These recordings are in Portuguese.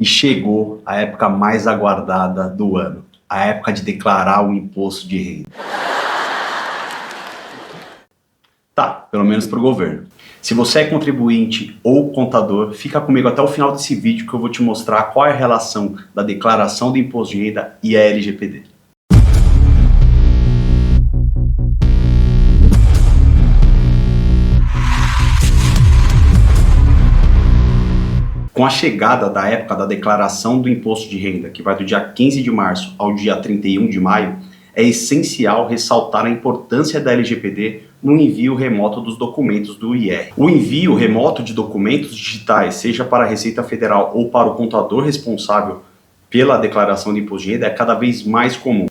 E chegou a época mais aguardada do ano, a época de declarar o imposto de renda. Tá, pelo menos para o governo. Se você é contribuinte ou contador, fica comigo até o final desse vídeo que eu vou te mostrar qual é a relação da declaração do imposto de renda e a LGPD. Com a chegada da época da declaração do imposto de renda, que vai do dia 15 de março ao dia 31 de maio, é essencial ressaltar a importância da LGPD no envio remoto dos documentos do IR. O envio remoto de documentos digitais, seja para a Receita Federal ou para o contador responsável pela declaração de imposto de renda, é cada vez mais comum.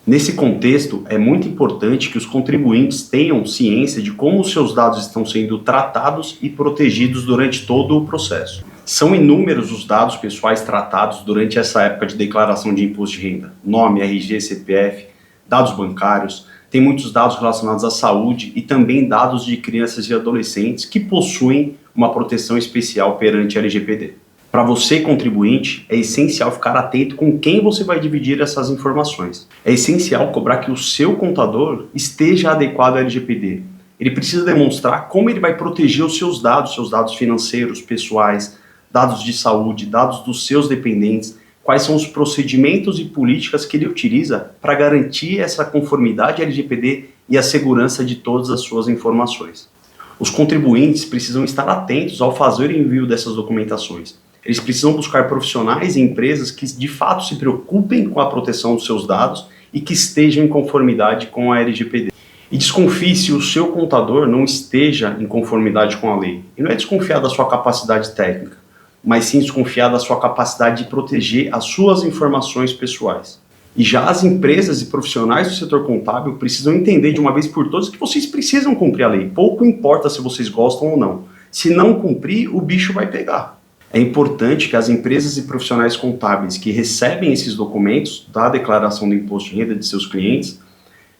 Nesse contexto, é muito importante que os contribuintes tenham ciência de como os seus dados estão sendo tratados e protegidos durante todo o processo. São inúmeros os dados pessoais tratados durante essa época de declaração de imposto de renda. Nome, RG, CPF, dados bancários, tem muitos dados relacionados à saúde e também dados de crianças e adolescentes que possuem uma proteção especial perante a LGPD. Para você, contribuinte, é essencial ficar atento com quem você vai dividir essas informações. É essencial cobrar que o seu contador esteja adequado à LGPD. Ele precisa demonstrar como ele vai proteger os seus dados financeiros, pessoais, dados de saúde, dados dos seus dependentes, quais são os procedimentos e políticas que ele utiliza para garantir essa conformidade à LGPD e a segurança de todas as suas informações. Os contribuintes precisam estar atentos ao fazer o envio dessas documentações. Eles precisam buscar profissionais e empresas que de fato se preocupem com a proteção dos seus dados e que estejam em conformidade com a LGPD. E desconfie se o seu contador não esteja em conformidade com a lei. E não é desconfiar da sua capacidade técnica, mas sim desconfiar da sua capacidade de proteger as suas informações pessoais. E já as empresas e profissionais do setor contábil precisam entender de uma vez por todas que vocês precisam cumprir a lei. Pouco importa se vocês gostam ou não. Se não cumprir, o bicho vai pegar. É importante que as empresas e profissionais contábeis que recebem esses documentos da declaração do imposto de renda de seus clientes,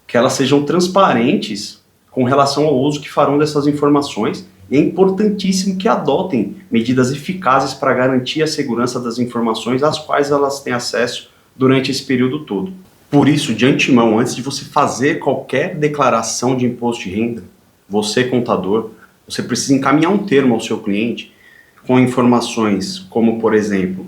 que elas sejam transparentes com relação ao uso que farão dessas informações. E é importantíssimo que adotem medidas eficazes para garantir a segurança das informações às quais elas têm acesso durante esse período todo. Por isso, de antemão, antes de você fazer qualquer declaração de imposto de renda, você, contador, você precisa encaminhar um termo ao seu cliente com informações como, por exemplo,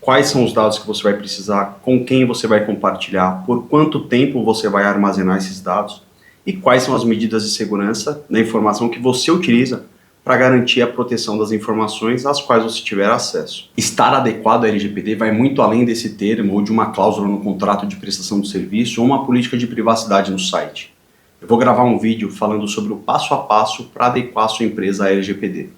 quais são os dados que você vai precisar, com quem você vai compartilhar, por quanto tempo você vai armazenar esses dados e quais são as medidas de segurança da informação que você utiliza para garantir a proteção das informações às quais você tiver acesso. Estar adequado à LGPD vai muito além desse termo ou de uma cláusula no contrato de prestação de serviço ou uma política de privacidade no site. Eu vou gravar um vídeo falando sobre o passo a passo para adequar a sua empresa à LGPD.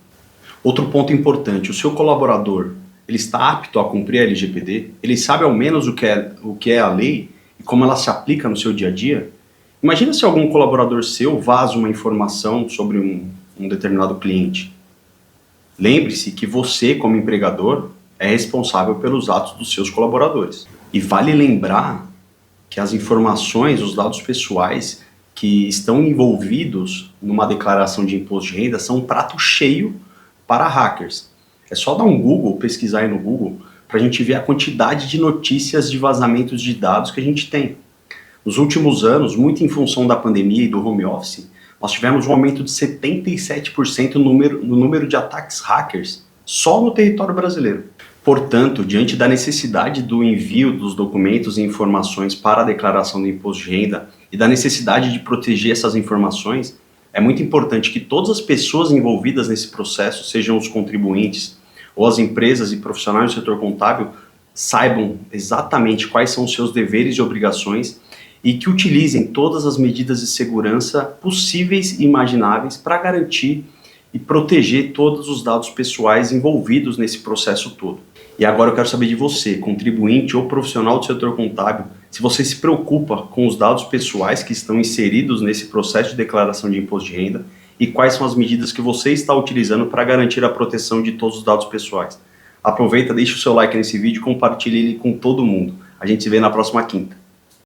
Outro ponto importante, o seu colaborador, ele está apto a cumprir a LGPD? Ele sabe ao menos o que é a lei e como ela se aplica no seu dia a dia? Imagina se algum colaborador seu vaza uma informação sobre um determinado cliente. Lembre-se que você, como empregador, é responsável pelos atos dos seus colaboradores. E vale lembrar que as informações, os dados pessoais que estão envolvidos numa declaração de imposto de renda são um prato cheio para hackers. É só dar um Google, pesquisar aí no Google, para a gente ver a quantidade de notícias de vazamentos de dados que a gente tem. Nos últimos anos, muito em função da pandemia e do home office, nós tivemos um aumento de 77% no número de ataques hackers só no território brasileiro. Portanto, diante da necessidade do envio dos documentos e informações para a declaração do imposto de renda e da necessidade de proteger essas informações, é muito importante que todas as pessoas envolvidas nesse processo, sejam os contribuintes ou as empresas e profissionais do setor contábil, saibam exatamente quais são os seus deveres e obrigações e que utilizem todas as medidas de segurança possíveis e imagináveis para garantir e proteger todos os dados pessoais envolvidos nesse processo todo. E agora eu quero saber de você, contribuinte ou profissional do setor contábil, se você se preocupa com os dados pessoais que estão inseridos nesse processo de declaração de imposto de renda e quais são as medidas que você está utilizando para garantir a proteção de todos os dados pessoais. Aproveita, deixa o seu like nesse vídeo e compartilhe ele com todo mundo. A gente se vê na próxima quinta.